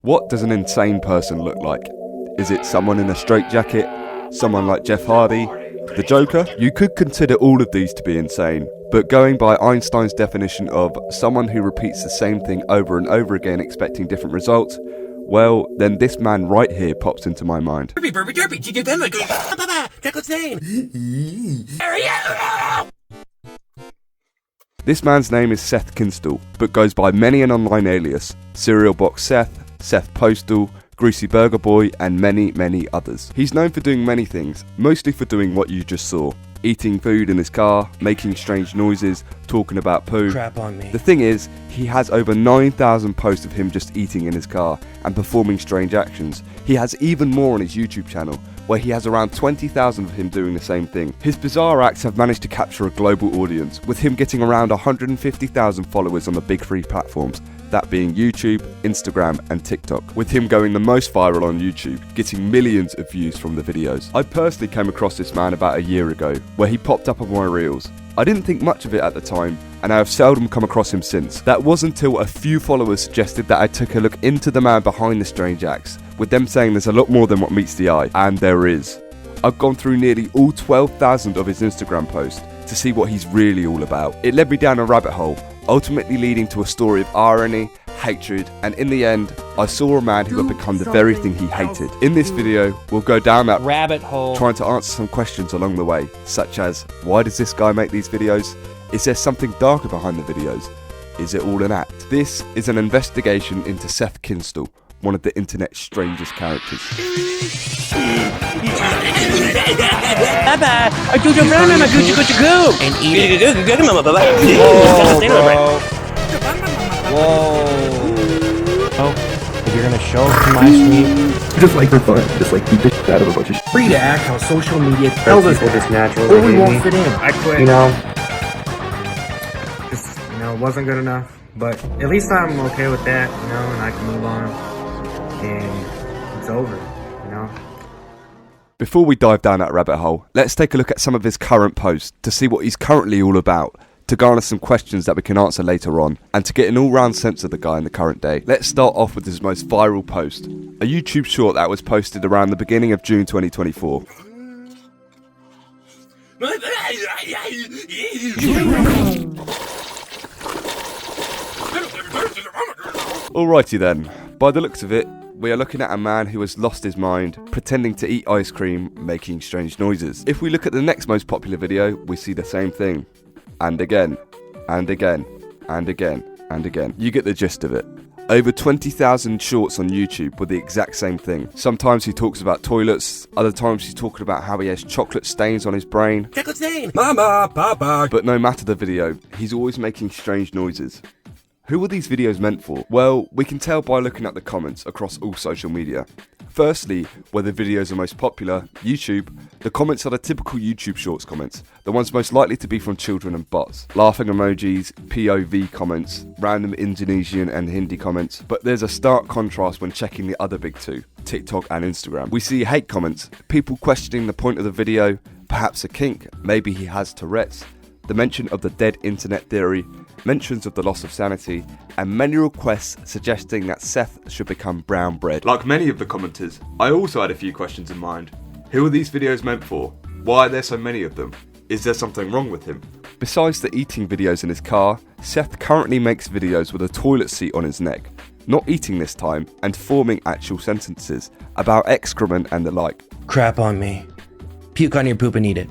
What does an insane person look like? Is it someone in a straitjacket? Someone like Jeff Hardy? The Joker? You could consider all of these to be insane, but going by Einstein's definition of someone who repeats the same thing over and over again expecting different results, well, then this man right here pops into my mind. This man's name is Seth Kinstle, but goes by many an online alias: Cereal Box Seth, Seth Postal, Greasy Burger Boy, and many, many others. He's known for doing many things, mostly for doing what you just saw. Eating food in his car, making strange noises, talking about poo. Crap on me. The thing is, he has over 9,000 posts of him just eating in his car and performing strange actions. He has even more on his YouTube channel, where he has around 20,000 of him doing the same thing. His bizarre acts have managed to capture a global audience, with him getting around 150,000 followers on the big three platforms, that being YouTube, Instagram and TikTok, with him going the most viral on YouTube, getting millions of views from the videos. I personally came across this man about a year ago, where he popped up on my reels. I didn't think much of it at the time, and I have seldom come across him since. That was until a few followers suggested that I took a look into the man behind the strange acts, with them saying there's a lot more than what meets the eye, and there is. I've gone through nearly all 12,000 of his Instagram posts to see what he's really all about. It led me down a rabbit hole, ultimately leading to a story of irony, hatred, and in the end, I saw a man who had become the very thing he hated. In this video, we'll go down that rabbit hole, trying to answer some questions along the way, such as, why does this guy make these videos? Is there something darker behind the videos? Is it all an act? This is an investigation into Seth Kinstle, one of the internet's strangest characters. Whoa. Oh, if you're gonna show up to my stream, just like for fun, just like keep the shit out of a bunch of shit. Free to act on social media tells us just naturally. or we won't fit in. I quit. Just, wasn't good enough. But at least I'm okay with that, and I can move on. And it's over, Before we dive down that rabbit hole, let's take a look at some of his current posts to see what he's currently all about, to garner some questions that we can answer later on, and to get an all-round sense of the guy in the current day. Let's start off with his most viral post, a YouTube short that was posted around the beginning of June 2024. Alrighty then, by the looks of it, we are looking at a man who has lost his mind, pretending to eat ice cream, making strange noises. If we look at the next most popular video, we see the same thing. And again, and again, and again, and again. You get the gist of it. Over 20,000 shorts on YouTube with the exact same thing. Sometimes he talks about toilets, other times he's talking about how he has chocolate stains on his brain. Chocolate stain! Mama, Papa! But no matter the video, he's always making strange noises. Who are these videos meant for? Well, we can tell by looking at the comments across all social media. Firstly, where the videos are most popular, YouTube, the comments are the typical YouTube Shorts comments, the ones most likely to be from children and bots. Laughing emojis, POV comments, random Indonesian and Hindi comments, but there's a stark contrast when checking the other big two, TikTok and Instagram. We see hate comments, people questioning the point of the video, perhaps a kink, maybe he has Tourette's, the mention of the dead internet theory, mentions of the loss of sanity, and many requests suggesting that Seth should become brown bread. Like many of the commenters, I also had a few questions in mind. Who are these videos meant for? Why are there so many of them? Is there something wrong with him? Besides the eating videos in his car, Seth currently makes videos with a toilet seat on his neck, not eating this time, and forming actual sentences about excrement and the like. Crap on me. Puke on your poop and eat it.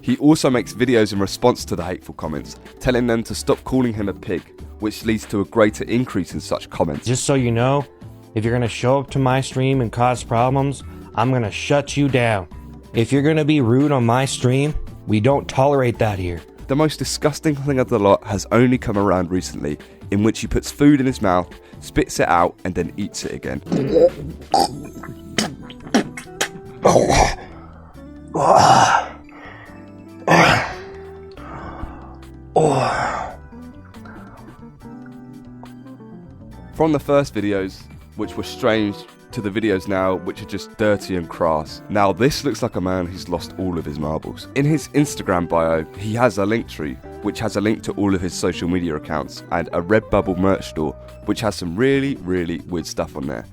He also makes videos in response to the hateful comments, telling them to stop calling him a pig, which leads to a greater increase in such comments. Just so you know, if you're gonna show up to my stream and cause problems, I'm gonna shut you down. If you're gonna be rude on my stream, we don't tolerate that here. The most disgusting thing of the lot has only come around recently, in which he puts food in his mouth, spits it out, and then eats it again. From the first videos, which were strange, to the videos now, which are just dirty and crass. Now this looks like a man who's lost all of his marbles. In his Instagram bio, he has a link tree, which has a link to all of his social media accounts, and a Redbubble merch store, which has some really weird stuff on there.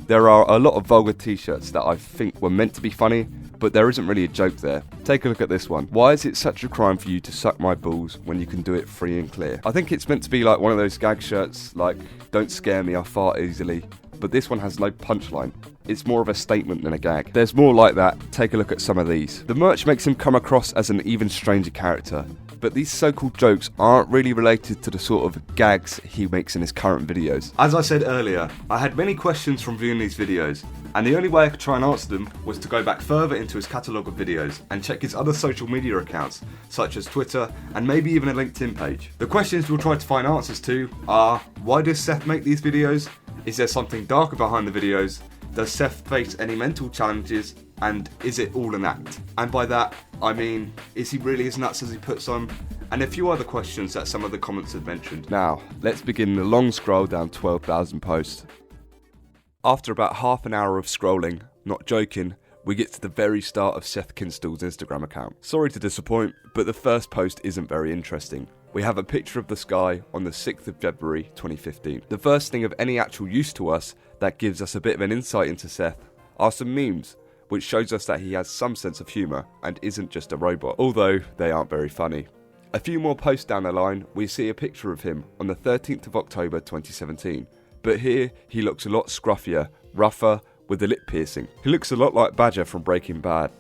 There are a lot of vulgar t-shirts that I think were meant to be funny, but there isn't really a joke there. Take a look at this one. Why is it such a crime for you to suck my balls when you can do it free and clear? I think it's meant to be like one of those gag shirts, like, don't scare me, I fart easily. But this one has no punchline. It's more of a statement than a gag. There's more like that. Take a look at some of these. The merch makes him come across as an even stranger character, but these so-called jokes aren't really related to the sort of gags he makes in his current videos. As I said earlier, I had many questions from viewing these videos, and the only way I could try and answer them was to go back further into his catalogue of videos and check his other social media accounts, such as Twitter and maybe even a LinkedIn page. The questions we'll try to find answers to are: why does Seth make these videos? Is there something darker behind the videos? Does Seth face any mental challenges? And is it all an act? And by that, I mean, is he really as nuts as he puts on? And a few other questions that some of the comments had mentioned. Now, let's begin the long scroll down 12,000 posts. After about half an hour of scrolling, not joking, we get to the very start of Seth Kinstle's Instagram account. Sorry to disappoint, but the first post isn't very interesting. We have a picture of the sky on the 6th of February 2015. The first thing of any actual use to us that gives us a bit of an insight into Seth are some memes, which shows us that he has some sense of humour and isn't just a robot, although they aren't very funny. A few more posts down the line, we see a picture of him on the 13th of October 2017, but here he looks a lot scruffier, rougher, with the lip piercing. He looks a lot like Badger from Breaking Bad.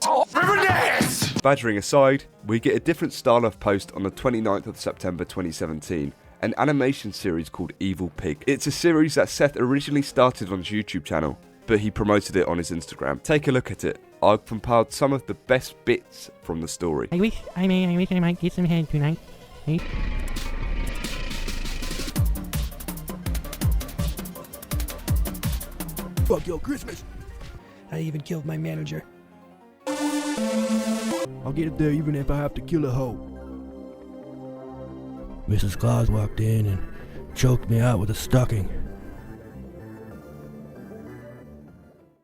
Badgering aside, we get a different style of post on the 29th of September 2017, an animation series called Evil Pig. It's a series that Seth originally started on his YouTube channel, but he promoted it on his Instagram. Take a look at it. I've compiled some of the best bits from the story. I wish I might get some head tonight. Hey? Fuck your Christmas. I even killed my manager. I'll get it there even if I have to kill a hoe. Mrs. Claus walked in and choked me out with a stocking.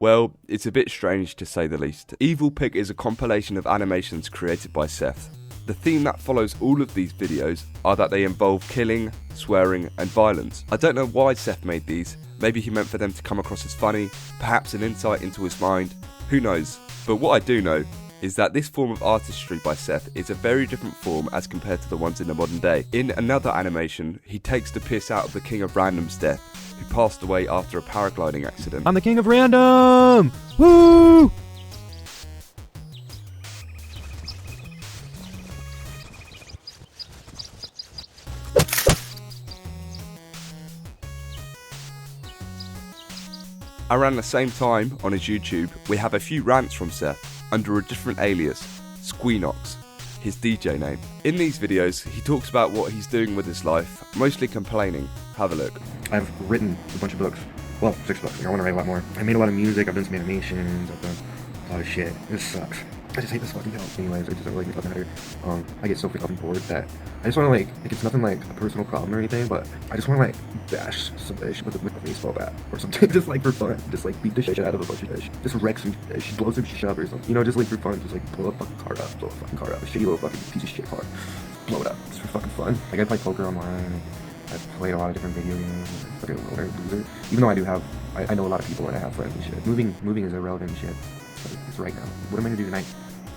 Well, it's a bit strange to say the least. Evil Pig is a compilation of animations created by Seth. The theme that follows all of these videos are that they involve killing, swearing, and violence. I don't know why Seth made these. Maybe he meant for them to come across as funny, perhaps an insight into his mind, who knows. But what I do know is that this form of artistry by Seth is a very different form as compared to the ones in the modern day. In another animation, he takes the piss out of the King of Random's death, who passed away after a paragliding accident. I'm the king of random! Woo! Around the same time, on his YouTube, we have a few rants from Seth, under a different alias, Squeenox, his DJ name. In these videos, he talks about what he's doing with his life, mostly complaining. Have a look. I've written a bunch of books. Well, 6 books. I want to write a lot more. I made a lot of music. I've done some animations. I've done a lot of shit. This sucks. I just hate this fucking hell. Anyways, I just don't really give a fucking matter. I get so freaking bored that I just want to like it's nothing like a personal problem or anything, but I just want to like bash some bitch with a baseball bat or something, just like for fun. Just like beat the shit out of a bunch of bitch. Just wreck some bitch, blow some shit up or something. You know, just like for fun. Just like blow a fucking car up, blow a fucking car up, a shitty little fucking piece of shit car, blow it up. Just for fucking fun. Like I play poker online. I play a lot of different video games. Fucking loner, loser. Even though I do have, I know a lot of people and I have friends and shit. Moving is irrelevant and shit. It's right now. What am I gonna do tonight?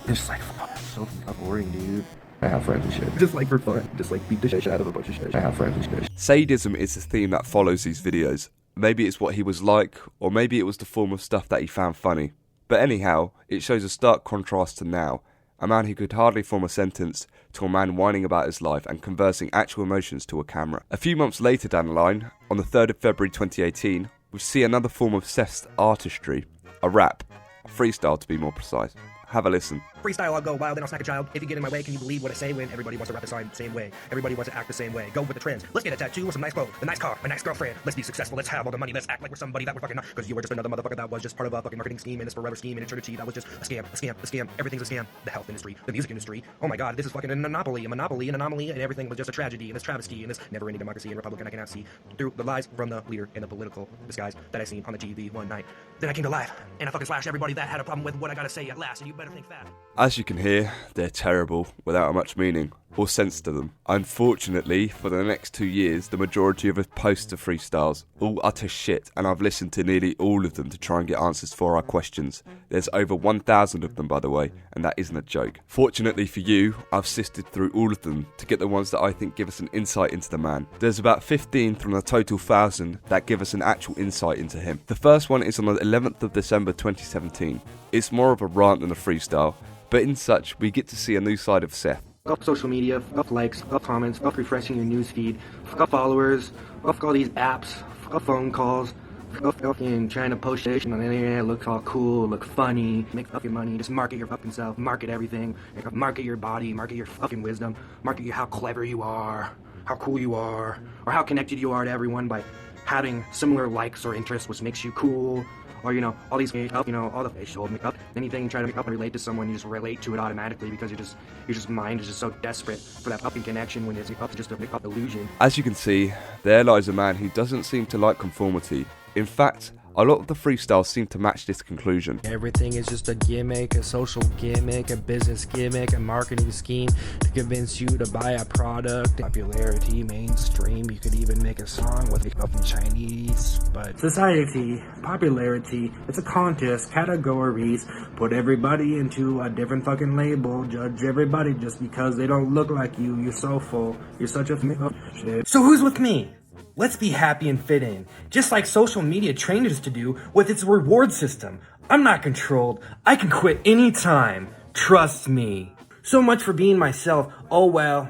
It's just like, fuck, it's so fucking boring, dude. I have friends and shit. Just like for fun. Just like beat the shit out of a bunch of shit. I have friends and shit. Sadism is the theme that follows these videos. Maybe it's what he was like, or maybe it was the form of stuff that he found funny. But anyhow, it shows a stark contrast to now. A man who could hardly form a sentence, to a man whining about his life and conversing actual emotions to a camera. A few months later down the line, on the 3rd of February 2018, we see another form of Seth's artistry, a rap, a freestyle to be more precise. Have a listen. Freestyle, I'll go wild, then I'll smack a child. If you get in my way, can you believe what I say when everybody wants to rap the same way? Everybody wants to act the same way. Go with the trends. Let's get a tattoo or some nice clothes, a nice car, a nice girlfriend. Let's be successful. Let's have all the money. Let's act like we're somebody that we're fucking not. Because you were just another motherfucker that was just part of a fucking marketing scheme and this forever scheme and it's sure to cheat. That was just a scam. Everything's a scam. The health industry, the music industry. Oh my god, this is fucking a monopoly, an anomaly, and everything was just a tragedy and this travesty and this never-ending democracy and republican I cannot see through the lies from the leader and the political disguise that I seen on the TV one night. Then I came to life and I fucking slashed everybody that had a problem with what I gotta say at last. And you better think fast. As you can hear, they're terrible without much meaning or sense to them. Unfortunately, for the next 2 years, the majority of his posts are freestyles, all utter shit, and I've listened to nearly all of them to try and get answers for our questions. There's over 1,000 of them, by the way, and that isn't a joke. Fortunately for you, I've sifted through all of them to get the ones that I think give us an insight into the man. There's about 15 from the total 1,000 that give us an actual insight into him. The first one is on the 11th of December 2017. It's more of a rant than a freestyle, but in such, we get to see a new side of Seth. Fuck social media, fuck likes, fuck comments, fuck refreshing your newsfeed, fuck followers, fuck all these apps, fuck phone calls, fuck fucking trying to post shit on the internet, look all cool, look funny, make fucking money, just market your fucking self, market everything, market your body, market your fucking wisdom, market how clever you are, how cool you are, or how connected you are to everyone by having similar likes or interests, which makes you cool. Or, all these makeup, all the facial makeup, anything you try to make up and relate to someone, you just relate to it automatically because your mind is just so desperate for that fucking connection when it's just a makeup illusion. As you can see, there lies a man who doesn't seem to like conformity. In fact, a lot of the freestyles seem to match this conclusion. Everything is just a gimmick, a social gimmick, a business gimmick, a marketing scheme to convince you to buy a product. Popularity, mainstream, you could even make a song with it up in Chinese, but... Society, popularity, it's a contest, categories, put everybody into a different fucking label, judge everybody just because they don't look like you, you're so full, you're such a shit. So who's with me? Let's be happy and fit in, just like social media trained us to do with its reward system. I'm not controlled. I can quit anytime. Trust me. So much for being myself. Oh well.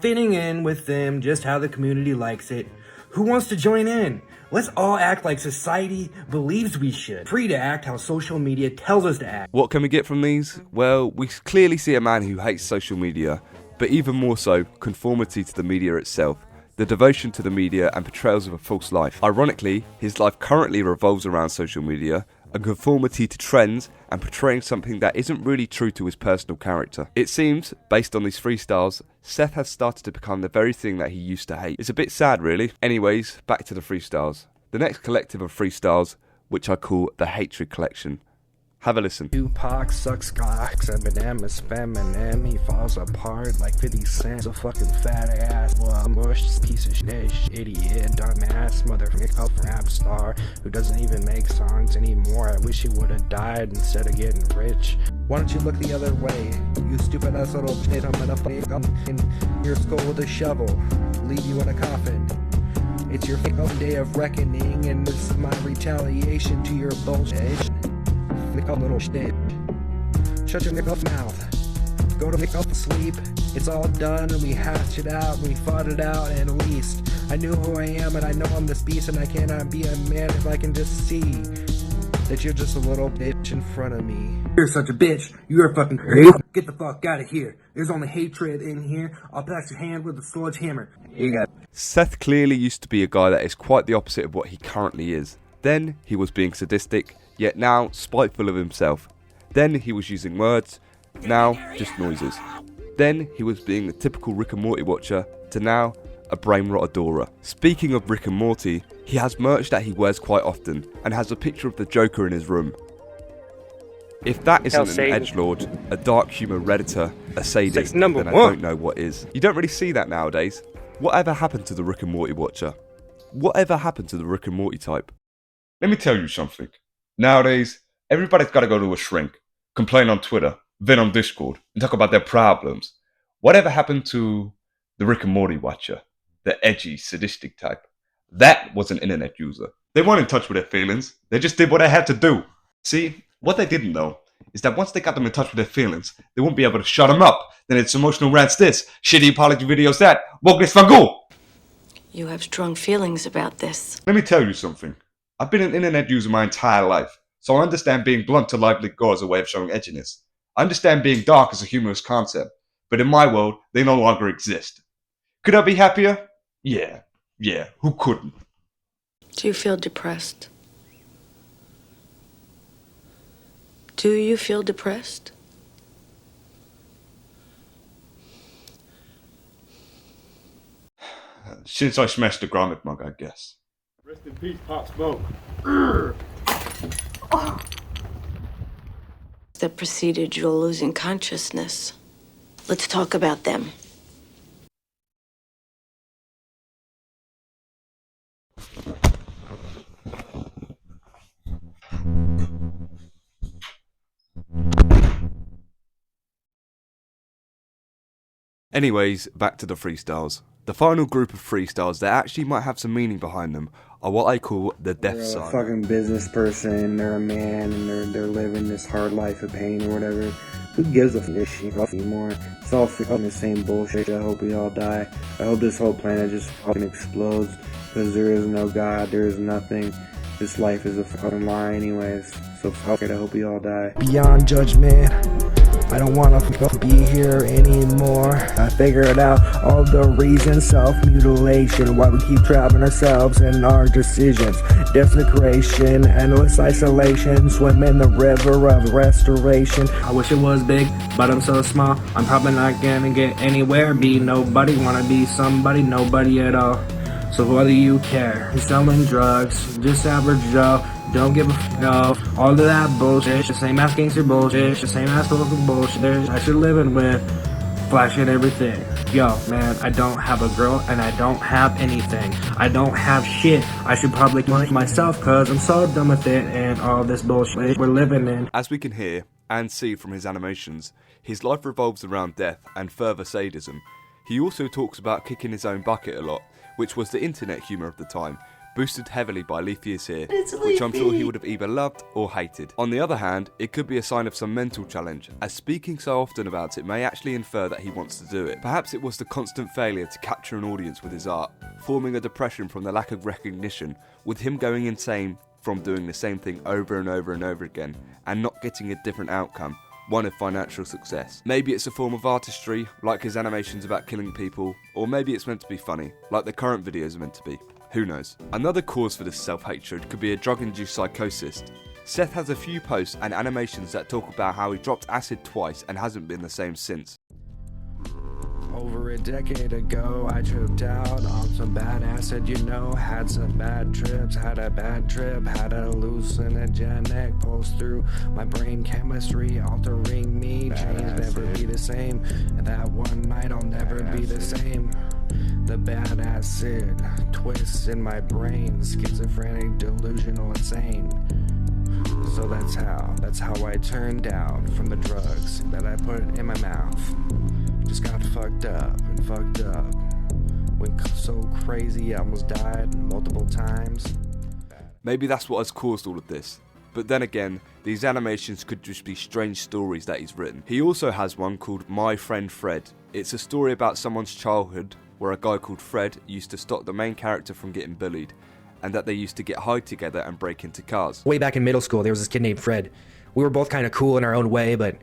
Fitting in with them just how the community likes it. Who wants to join in? Let's all act like society believes we should. Free to act how social media tells us to act. What can we get from these? Well, we clearly see a man who hates social media, but even more so, conformity to the media itself. The devotion to the media and portrayals of a false life. Ironically, his life currently revolves around social media, a conformity to trends, and portraying something that isn't really true to his personal character. It seems, based on these freestyles, Seth has started to become the very thing that he used to hate. It's a bit sad, really. Anyways, back to the freestyles. The next collective of freestyles, which I call the Hatred Collection. Have a listen. Tupac sucks cocks, Eminem is feminine, he falls apart like 50 cents, a fucking fat ass, well, mush, piece of shit, idiot, dumbass, motherfucker, rap star, who doesn't even make songs anymore. I wish he would've died instead of getting rich. Why don't you look the other way, you stupid ass little shit, I'm gonna fuck up in your skull with a shovel, leave you in a coffin. It's your fucking day of reckoning, and this is my retaliation to your bullshit. Make a little shit. Shut your mouth. Go to sleep. It's all done and we hashed it out and we fought it out, and at least I knew who I am and I know I'm this beast and I cannot be a man if I can just see that you're just a little bitch in front of me. You're such a bitch. You're fucking crazy. Get the fuck out of here. There's only hatred in here. I'll pass your hand with a sledgehammer. You got it. Seth clearly used to be a guy that is quite the opposite of what he currently is. Then he was being sadistic, yet now spiteful of himself. Then he was using words, now just noises. Then he was being the typical Rick and Morty watcher, to now a brain rot adorer. Speaking of Rick and Morty, he has merch that he wears quite often, and has a picture of the Joker in his room. If that isn't an edgelord, a dark humour redditor, a sadist, then I don't know what is. You don't really see that nowadays. Whatever happened to the Rick and Morty watcher? Whatever happened to the Rick and Morty type? Let me tell you something. Nowadays, everybody's got to go to a shrink, complain on Twitter, vent on Discord, and talk about their problems. Whatever happened to the Rick and Morty watcher, the edgy, sadistic type? That was an internet user. They weren't in touch with their feelings. They just did what they had to do. See, what they didn't know is that once they got them in touch with their feelings, they won't be able to shut them up. Then it's emotional rants this, shitty apology videos that, wokeness fango. You have strong feelings about this. Let me tell you something. I've been an internet user my entire life, so I understand being blunt to lively gore as a way of showing edginess. I understand being dark as a humorous concept, but in my world, they no longer exist. Could I be happier? Yeah, who couldn't? Do you feel depressed? Do you feel depressed? Since I smashed the grommet mug, I guess. Rest in peace, Pop Smoke. that preceded your losing consciousness. Let's talk about them. Anyways, back to the freestyles. The final group of freestyles that actually might have some meaning behind them are what I call the death They're side. a fucking business person, they're a man, and they're living this hard life of pain or whatever. Who gives a this shit anymore? It's all fucking the same bullshit. I hope we all die. I hope this whole planet just fucking explodes, because there is no God, there is nothing. This life is a fucking lie anyways, so fuck it, I hope we all die. Beyond judgment, I don't wanna be here anymore. I figured out all the reasons, self-mutilation, why we keep trapping ourselves in our decisions. Desecration, endless isolation, swim in the river of restoration. I wish it was big, but I'm so small. I'm probably not gonna get anywhere. Be nobody, wanna be somebody, nobody at all. So what do you care? You're selling drugs, just average Joe. Don't give a no. All of that bullshit, the same ass gangster bullshit, the same ass fucking bullshit. I should living with, flashing everything. Yo, man, I don't have a girl and I don't have anything. I don't have shit. I should probably kill myself cause I'm so done with it and all this bullshit we're living in. As we can hear and see from his animations, his life revolves around death and further sadism. He also talks about kicking his own bucket a lot, which was the internet humour of the time, boosted heavily by Leafy Is Here, which I'm sure he would have either loved or hated. On the other hand, it could be a sign of some mental challenge, as speaking so often about it may actually infer that he wants to do it. Perhaps it was the constant failure to capture an audience with his art, forming a depression from the lack of recognition, with him going insane from doing the same thing over and over and over again, and not getting a different outcome, one of financial success. Maybe it's a form of artistry, like his animations about killing people, or maybe it's meant to be funny, like the current videos are meant to be. Who knows? Another cause for this self-hatred could be a drug-induced psychosis. Seth has a few posts and animations that talk about how he dropped acid twice and hasn't been the same since. Over a decade ago, I tripped out on some bad acid, you know, had some bad trips, had a bad trip, had a hallucinogenic pulse through my brain chemistry, altering me, change never be the same, and that one night I'll never be the same. The bad acid twists in my brain, schizophrenic, delusional, insane. So that's how I turned down from the drugs that I put in my mouth. Just got fucked up. Went so crazy I almost died multiple times. Maybe that's what has caused all of this. But then again, these animations could just be strange stories that he's written. He also has one called My Friend Fred. It's a story about someone's childhood where a guy called Fred used to stop the main character from getting bullied, and that they used to get high together and break into cars. Way back in middle school, there was this kid named Fred. We were both kind of cool in our own way, but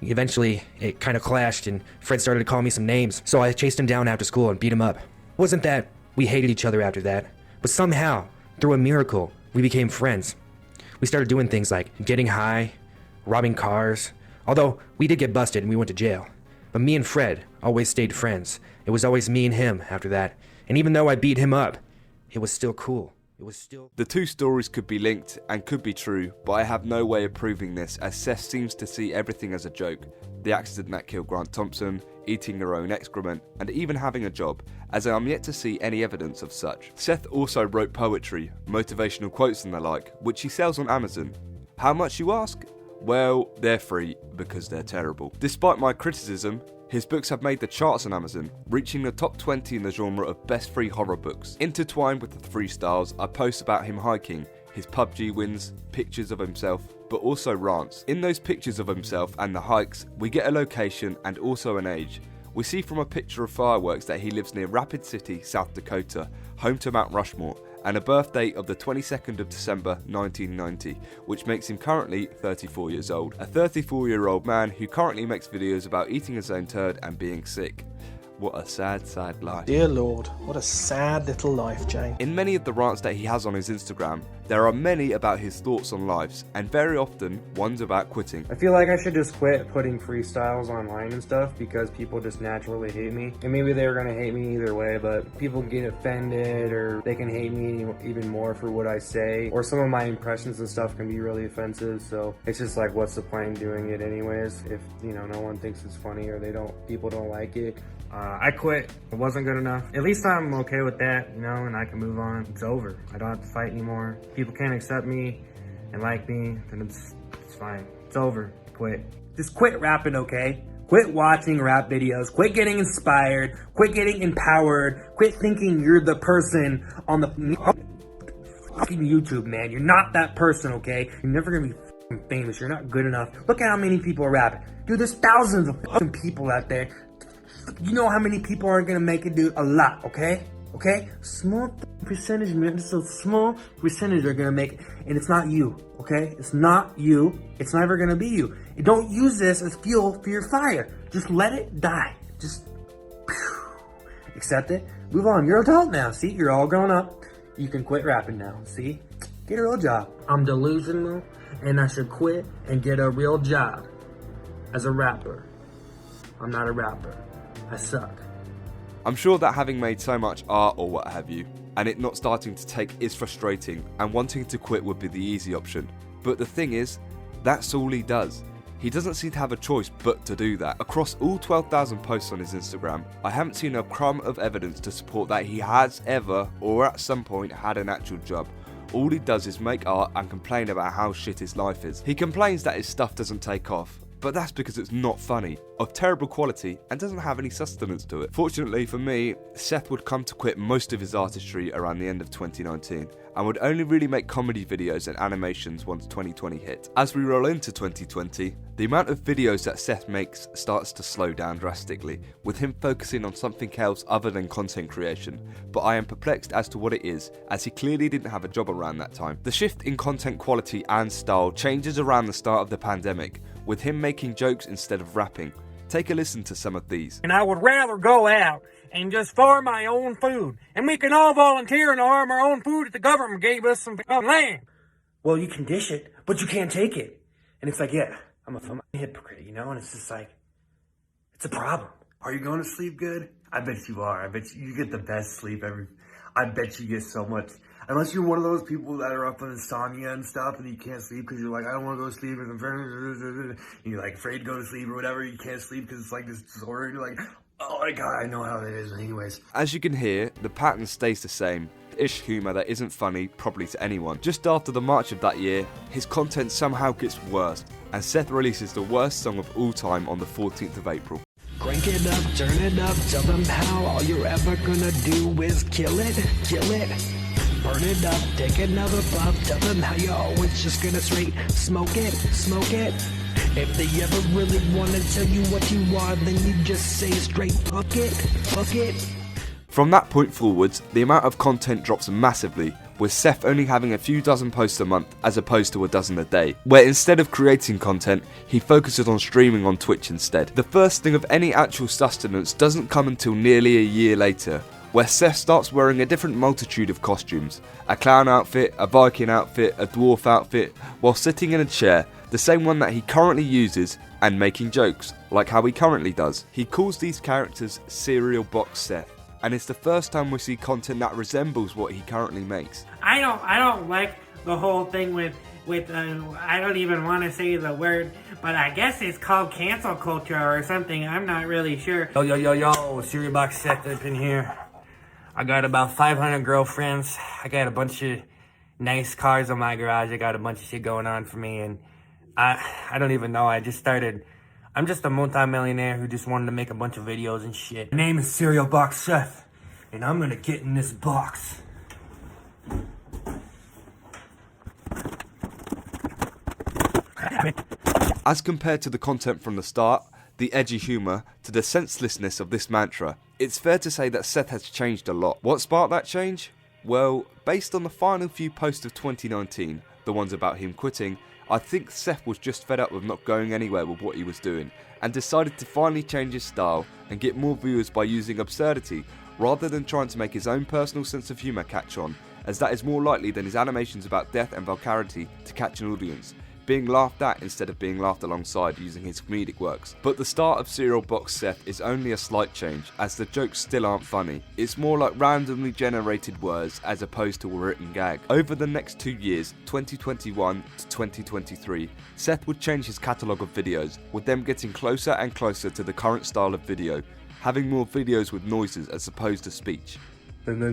eventually it kind of clashed and Fred started to call me some names. So I chased him down after school and beat him up. It wasn't that we hated each other after that, but somehow, through a miracle, we became friends. We started doing things like getting high, robbing cars, although we did get busted and we went to jail. But me and Fred always stayed friends. It was always me and him after that. And even though I beat him up, it was still cool. The two stories could be linked and could be true, but I have no way of proving this, as Seth seems to see everything as a joke. The accident that killed Grant Thompson, eating her own excrement, and even having a job, as I am yet to see any evidence of such. Seth also wrote poetry, motivational quotes and the like, which he sells on Amazon. How much, you ask? Well, they're free because they're terrible. Despite my criticism, his books have made the charts on Amazon, reaching the top 20 in the genre of best free horror books. Intertwined with the freestyles are posts about him hiking, his PUBG wins, pictures of himself, but also rants. In those pictures of himself and the hikes, we get a location and also an age. We see from a picture of fireworks that he lives near Rapid City, South Dakota, home to Mount Rushmore, and a birth date of the 22nd of December 1990, which makes him currently 34 years old. A 34-year-old man who currently makes videos about eating his own turd and being sick. What a sad, sad life. Dear Lord, what a sad little life, Jane. In many of the rants that he has on his Instagram, There are many about his thoughts on lives, and very often ones about quitting. I feel like I should just quit putting freestyles online and stuff because people just naturally hate me. And maybe they were gonna hate me either way, but people get offended or they can hate me even more for what I say. Or some of my impressions and stuff can be really offensive, so it's just like, what's the point doing it anyways if, you know, no one thinks it's funny or people don't like it. I quit. It wasn't good enough. At least I'm okay with that, you know, and I can move on. It's over. I don't have to fight anymore. People can't accept me and like me, then it's fine. It's over. Quit. Just quit rapping, okay? Quit watching rap videos. Quit getting inspired. Quit getting empowered. Quit thinking you're the person on the fucking YouTube, man. You're not that person, okay? You're never gonna be fucking famous. You're not good enough. Look at how many people are rapping. Dude, there's thousands of fucking people out there. You know how many people are gonna make it, dude? A lot, okay? Okay? Small percentage, man. Just a small percentage are gonna make it. And it's not you, okay? It's not you. It's never gonna be you. And don't use this as fuel for your fire. Just let it die. Just accept it. Move on. You're an adult now. See? You're all grown up. You can quit rapping now. See? Get a real job. I'm delusional, and I should quit and get a real job as a rapper. I'm not a rapper. I suck. I'm sure that having made so much art or what have you, and it not starting to take is frustrating, and wanting to quit would be the easy option. But the thing is, that's all he does. He doesn't seem to have a choice but to do that. Across all 12,000 posts on his Instagram, I haven't seen a crumb of evidence to support that he has ever, or at some point, had an actual job. All he does is make art and complain about how shit his life is. He complains that his stuff doesn't take off, but that's because it's not funny, of terrible quality, and doesn't have any sustenance to it. Fortunately for me, Seth would come to quit most of his artistry around the end of 2019, and would only really make comedy videos and animations once 2020 hit. As we roll into 2020, the amount of videos that Seth makes starts to slow down drastically, with him focusing on something else other than content creation, but I am perplexed as to what it is, as he clearly didn't have a job around that time. The shift in content quality and style changes around the start of the pandemic, with him making jokes instead of rapping. Take a listen to some of these. And I would rather go out and just farm my own food. And we can all volunteer and farm our own food if the government gave us some land. Well, you can dish it, but you can't take it. And it's like, yeah, I'm a hypocrite, you know? And it's just like, it's a problem. Are you going to sleep good? I bet you are. I bet you get the best sleep ever. I bet you get so much. Unless you're one of those people that are up on insomnia and stuff and you can't sleep because you're like, I don't want to go to sleep and you're like afraid to go to sleep or whatever. You can't sleep because it's like this disorder. You're like, oh my God, I know how it is. Anyways. As you can hear, the pattern stays the same. Ish humour that isn't funny probably to anyone. Just after the March of that year, his content somehow gets worse, and Seth releases the worst song of all time on the 14th of April. Crank it up, turn it up, tell them how all you're ever gonna do is kill it. Burn it up, take another puff, tell them how you're always just gonna straight smoke it. If they ever really wanna tell you what you are, then you just say straight fuck it. From that point forwards, the amount of content drops massively, with Seth only having a few dozen posts a month as opposed to a dozen a day, where instead of creating content, he focuses on streaming on Twitch instead. The first thing of any actual sustenance doesn't come until nearly a year later, where Seth starts wearing a different multitude of costumes, a clown outfit, a Viking outfit, a dwarf outfit, while sitting in a chair, the same one that he currently uses, and making jokes, like how he currently does. He calls these characters Cereal Box Seth, and it's the first time we see content that resembles what he currently makes. I don't like the whole thing with I don't even want to say the word, but I guess it's called cancel culture or something. I'm not really sure. Yo, Cereal Box Seth up in here. I got about 500 girlfriends. I got a bunch of nice cars in my garage. I got a bunch of shit going on for me, and I don't even know. I'm just a multi-millionaire who just wanted to make a bunch of videos and shit. My name is Cereal Box Seth, and I'm gonna get in this box. As compared to the content from the start, the edgy humour, to the senselessness of this mantra, it's fair to say that Seth has changed a lot. What sparked that change? Well, based on the final few posts of 2019, the ones about him quitting, I think Seth was just fed up with not going anywhere with what he was doing, and decided to finally change his style and get more viewers by using absurdity, rather than trying to make his own personal sense of humour catch on, as that is more likely than his animations about death and vulgarity to catch an audience, being laughed at instead of being laughed alongside using his comedic works. But the start of Cereal Box Seth is only a slight change, as the jokes still aren't funny. It's more like randomly generated words as opposed to a written gag. Over the next 2 years, 2021 to 2023, Seth would change his catalogue of videos, with them getting closer and closer to the current style of video, having more videos with noises as opposed to speech. And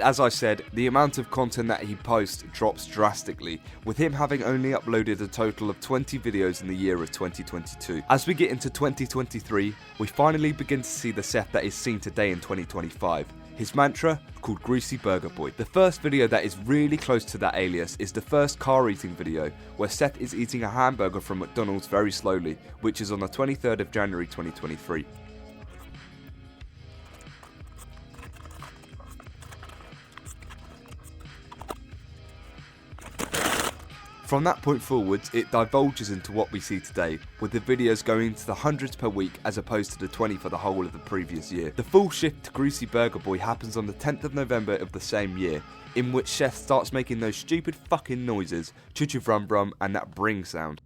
as I said, the amount of content that he posts drops drastically, with him having only uploaded a total of 20 videos in the year of 2022. As we get into 2023, we finally begin to see the Seth that is seen today in 2025. His mantra, called Greasy Burger Boy. The first video that is really close to that alias is the first car eating video, where Seth is eating a hamburger from McDonald's very slowly, which is on the 23rd of January 2023. From that point forwards, it divulges into what we see today, with the videos going into the hundreds per week as opposed to the 20 for the whole of the previous year. The full shift to Greasy Burger Boy happens on the 10th of November of the same year, in which Seth starts making those stupid fucking noises, choo choo vrum vrum and that bring sound.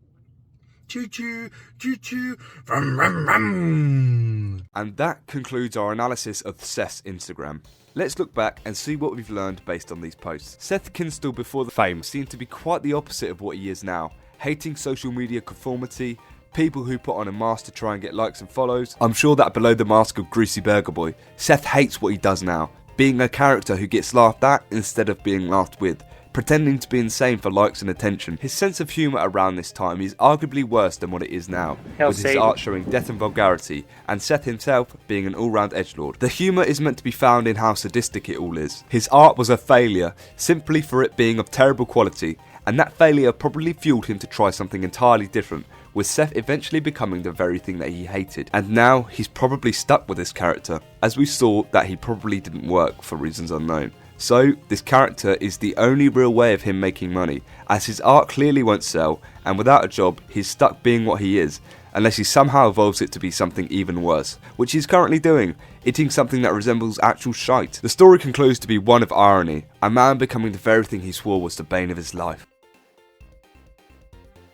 Choo choo, choo choo, vrum vrum vrum. And that concludes our analysis of Seth's Instagram. Let's look back and see what we've learned based on these posts. Seth Kinstle before the fame seemed to be quite the opposite of what he is now, hating social media conformity, people who put on a mask to try and get likes and follows. I'm sure that below the mask of Greasy Burger Boy, Seth hates what he does now, being a character who gets laughed at instead of being laughed with, pretending to be insane for likes and attention. His sense of humour around this time is arguably worse than what it is now, with his art showing death and vulgarity, and Seth himself being an all-round edgelord. The humour is meant to be found in how sadistic it all is. His art was a failure, simply for it being of terrible quality, and that failure probably fueled him to try something entirely different, with Seth eventually becoming the very thing that he hated. And now he's probably stuck with this character, as we saw that he probably didn't work for reasons unknown. So, this character is the only real way of him making money, as his art clearly won't sell, and without a job, he's stuck being what he is, unless he somehow evolves it to be something even worse, which he's currently doing, eating something that resembles actual shite. The story concludes to be one of irony, a man becoming the very thing he swore was the bane of his life.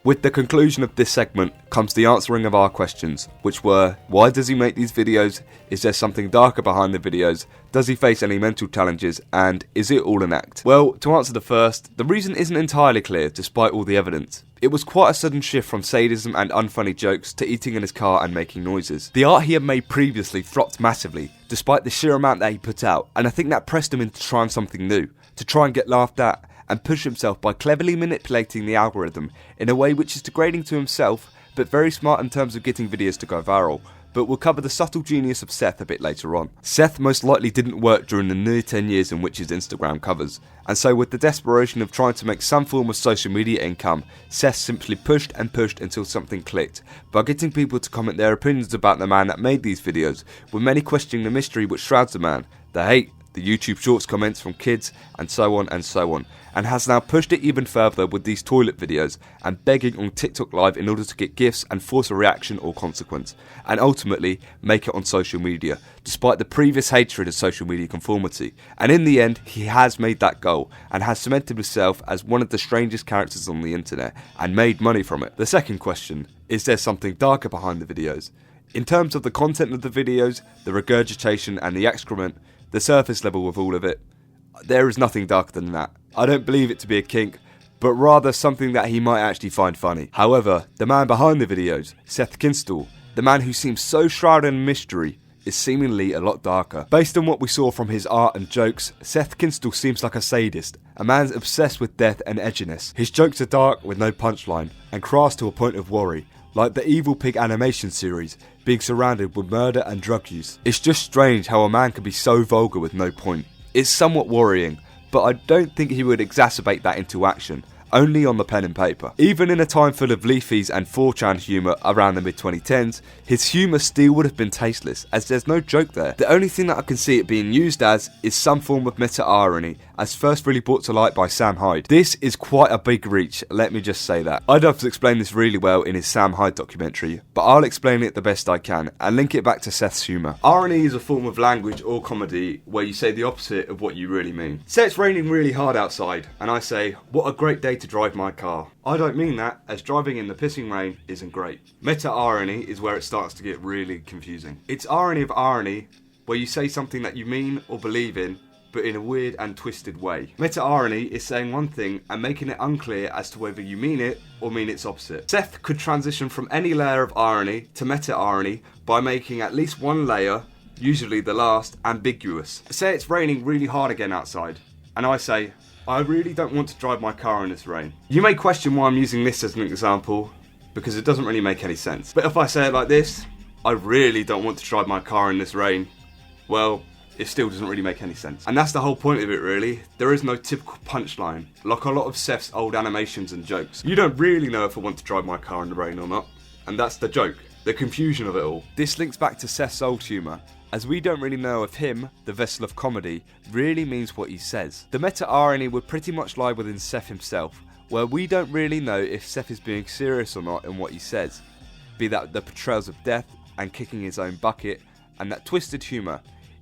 With the conclusion of this segment comes the answering of our questions, which were, why does he make these videos, is there something darker behind the videos, does he face any mental challenges, and is it all an act? Well, to answer the first, the reason isn't entirely clear despite all the evidence. It was quite a sudden shift from sadism and unfunny jokes to eating in his car and making noises. The art he had made previously flopped massively, despite the sheer amount that he put out, and I think that pressed him into trying something new, to try and get laughed at, and push himself by cleverly manipulating the algorithm in a way which is degrading to himself, but very smart in terms of getting videos to go viral. But we'll cover the subtle genius of Seth a bit later on. Seth most likely didn't work during the near 10 years in which his Instagram covers, and so with the desperation of trying to make some form of social media income, Seth simply pushed and pushed until something clicked, by getting people to comment their opinions about the man that made these videos, with many questioning the mystery which shrouds the man, the hate, the YouTube Shorts comments from kids, and so on, and has now pushed it even further with these toilet videos, and begging on TikTok Live in order to get gifts and force a reaction or consequence, and ultimately make it on social media, despite the previous hatred of social media conformity. And in the end, he has made that goal, and has cemented himself as one of the strangest characters on the internet, and made money from it. The second question, is there something darker behind the videos? In terms of the content of the videos, the regurgitation and the excrement, the surface level of all of it, there is nothing darker than that. I don't believe it to be a kink, but rather something that he might actually find funny. However, the man behind the videos, Seth Kinstle, the man who seems so shrouded in mystery, is seemingly a lot darker. Based on what we saw from his art and jokes, Seth Kinstle seems like a sadist, a man obsessed with death and edginess. His jokes are dark with no punchline, and crass to a point of worry, like the Evil Pig animation series, being surrounded with murder and drug use. It's just strange how a man can be so vulgar with no point. It's somewhat worrying, but I don't think he would exacerbate that into action. only on the pen and paper. Even in a time full of leafies and 4chan humour around the mid-2010s, his humour still would have been tasteless, as there's no joke there. The only thing that I can see it being used as is some form of meta-irony, as first really brought to light by Sam Hyde. This is quite a big reach, let me just say that. I'd have to explain this really well in his Sam Hyde documentary, but I'll explain it the best I can and link it back to Seth's humour. Irony is a form of language or comedy where you say the opposite of what you really mean. Say it's raining really hard outside, and I say, what a great day to drive my car. I don't mean that, as driving in the pissing rain isn't great. Meta-irony is where it starts to get really confusing. It's irony of irony, where you say something that you mean or believe in, but in a weird and twisted way. Meta-irony is saying one thing and making it unclear as to whether you mean it or mean its opposite. Seth could transition from any layer of irony to meta-irony by making at least one layer, usually the last, ambiguous. Say it's raining really hard again outside, and I say, I really don't want to drive my car in this rain. You may question why I'm using this as an example, because it doesn't really make any sense. But if I say it like this, I really don't want to drive my car in this rain, well, it still doesn't really make any sense. And that's the whole point of it, really. There is no typical punchline, like a lot of Seth's old animations and jokes. You don't really know if I want to drive my car in the rain or not, and that's the joke, the confusion of it all. This links back to Seth's old humour, as we don't really know if him, the vessel of comedy, really means what he says. The meta-irony would pretty much lie within Seth himself, where we don't really know if Seth is being serious or not in what he says, be that the portrayals of death and kicking his own bucket, and that twisted humour,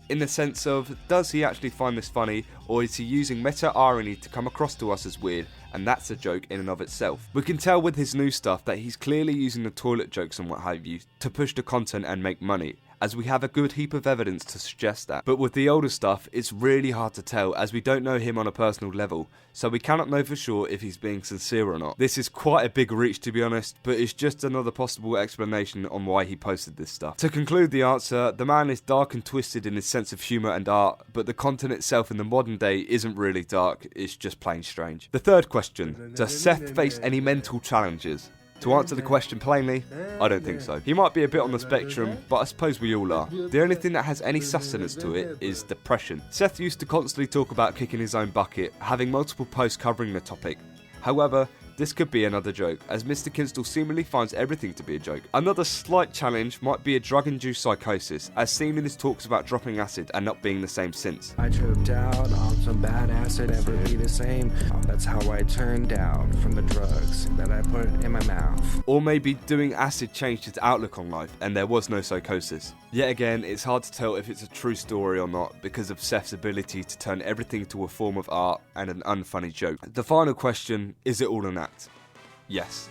in the sense of, does he actually find this funny, or is he using meta-irony to come across to us as weird, and that's a joke in and of itself. We can tell with his new stuff that he's clearly using the toilet jokes and what have you to push the content and make money, as we have a good heap of evidence to suggest that. But with the older stuff, it's really hard to tell, as we don't know him on a personal level, so we cannot know for sure if he's being sincere or not. This is quite a big reach, to be honest, but it's just another possible explanation on why he posted this stuff. To conclude the answer, the man is dark and twisted in his sense of humour and art, but the content itself in the modern day isn't really dark, it's just plain strange. The third question, does Seth face any mental challenges? To answer the question plainly, I don't think so. He might be a bit on the spectrum, but I suppose we all are. The only thing that has any sustenance to it is depression. Seth used to constantly talk about kicking his own bucket, having multiple posts covering the topic. However, this could be another joke, as Mr. Kinstle seemingly finds everything to be a joke. Another slight challenge might be a drug-induced psychosis, as seen in his talks about dropping acid and not being the same since. I tripped out on some bad acid, never be the same. That's how I turned down from the drugs that I put in my mouth. Or maybe doing acid changed his outlook on life and there was no psychosis. Yet again, it's hard to tell if it's a true story or not because of Seth's ability to turn everything to a form of art and an unfunny joke. The final question, is it all an act? Yes.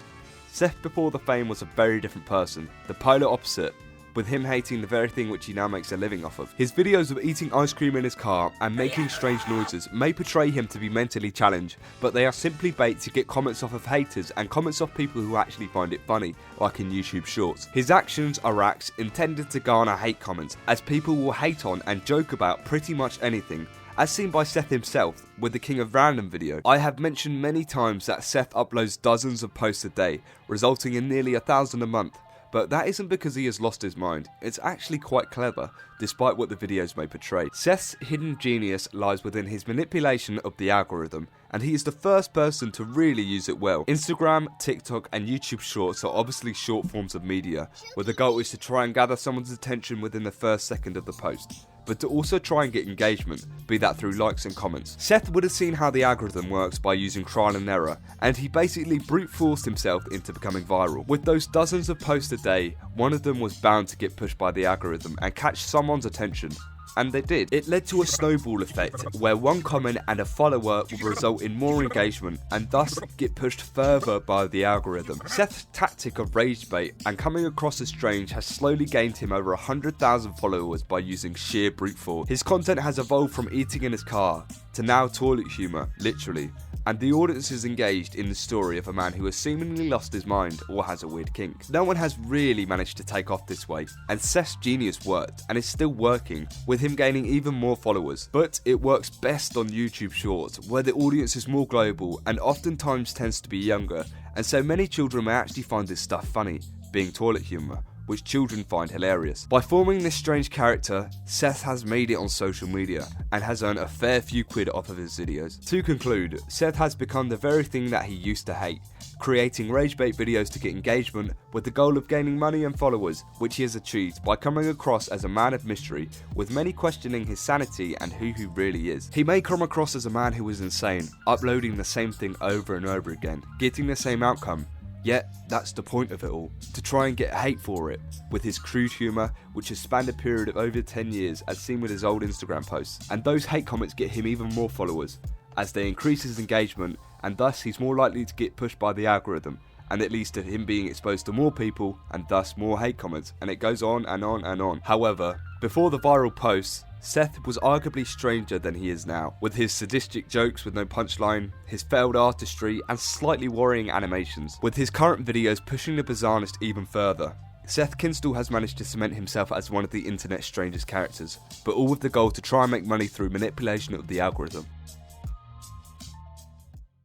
Seth before the fame was a very different person, the polar opposite, with him hating the very thing which he now makes a living off of. His videos of eating ice cream in his car and making strange noises may portray him to be mentally challenged, but they are simply bait to get comments off of haters and comments off people who actually find it funny, like in YouTube Shorts. His actions are acts intended to garner hate comments, as people will hate on and joke about pretty much anything, as seen by Seth himself with the King of Random video. I have mentioned many times that Seth uploads dozens of posts a day, resulting in nearly 1,000 a month. But that isn't because he has lost his mind, it's actually quite clever, despite what the videos may portray. Seth's hidden genius lies within his manipulation of the algorithm, and he is the first person to really use it well. Instagram, TikTok and YouTube Shorts are obviously short forms of media, where the goal is to try and gather someone's attention within the first second of the post, but to also try and get engagement, be that through likes and comments. Seth would have seen how the algorithm works by using trial and error, and he basically brute forced himself into becoming viral. With those dozens of posts a day, one of them was bound to get pushed by the algorithm and catch someone's attention. And they did. It led to a snowball effect, where one comment and a follower will result in more engagement and thus get pushed further by the algorithm. Seth's tactic of rage bait and coming across as strange has slowly gained him over 100,000 followers by using sheer brute force. His content has evolved from eating in his car to now toilet humour, literally, and the audience is engaged in the story of a man who has seemingly lost his mind or has a weird kink. No one has really managed to take off this way, and Seth's genius worked and is still working, with him gaining even more followers. But it works best on YouTube Shorts, where the audience is more global and oftentimes tends to be younger, and so many children may actually find this stuff funny, being toilet humour, which children find hilarious. By forming this strange character, Seth has made it on social media and has earned a fair few quid off of his videos. To conclude, Seth has become the very thing that he used to hate, creating rage bait videos to get engagement with the goal of gaining money and followers, which he has achieved by coming across as a man of mystery, with many questioning his sanity and who he really is. He may come across as a man who is insane, uploading the same thing over and over again, getting the same outcome. Yet, that's the point of it all, to try and get hate for it, with his crude humour, which has spanned a period of over 10 years as seen with his old Instagram posts. And those hate comments get him even more followers, as they increase his engagement, and thus he's more likely to get pushed by the algorithm, and it leads to him being exposed to more people, and thus more hate comments, and it goes on and on and on. However, before the viral posts, Seth was arguably stranger than he is now, with his sadistic jokes with no punchline, his failed artistry, and slightly worrying animations, with his current videos pushing the bizarreness even further. Seth Kinstle has managed to cement himself as one of the internet's strangest characters, but all with the goal to try and make money through manipulation of the algorithm.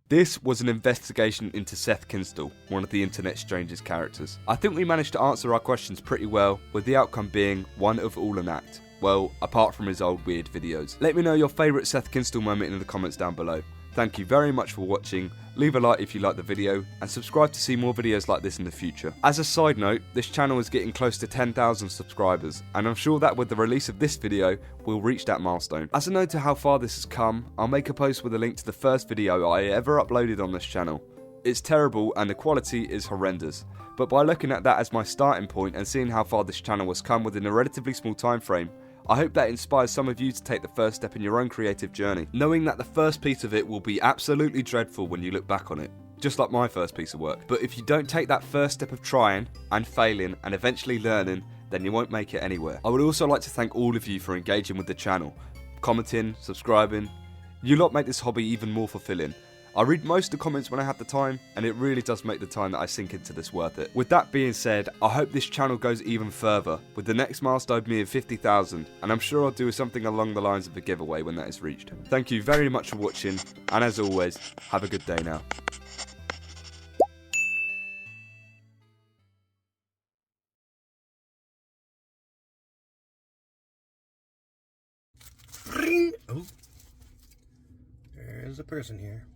This was an investigation into Seth Kinstle, one of the internet's strangest characters. I think we managed to answer our questions pretty well, with the outcome being one of all an act. Well, apart from his old weird videos. Let me know your favourite Seth Kinstle moment in the comments down below. Thank you very much for watching, leave a like if you liked the video, and subscribe to see more videos like this in the future. As a side note, this channel is getting close to 10,000 subscribers, and I'm sure that with the release of this video, we'll reach that milestone. As a note to how far this has come, I'll make a post with a link to the first video I ever uploaded on this channel. It's terrible and the quality is horrendous, but by looking at that as my starting point and seeing how far this channel has come within a relatively small time frame, I hope that inspires some of you to take the first step in your own creative journey, knowing that the first piece of it will be absolutely dreadful when you look back on it, just like my first piece of work. But if you don't take that first step of trying and failing and eventually learning, then you won't make it anywhere. I would also like to thank all of you for engaging with the channel, commenting, subscribing. You lot make this hobby even more fulfilling. I read most of the comments when I have the time, and it really does make the time that I sink into this worth it. With that being said, I hope this channel goes even further, with the next milestone being 50,000, and I'm sure I'll do something along the lines of a giveaway when that is reached. Thank you very much for watching, and as always, have a good day now. Oh, there's a person here.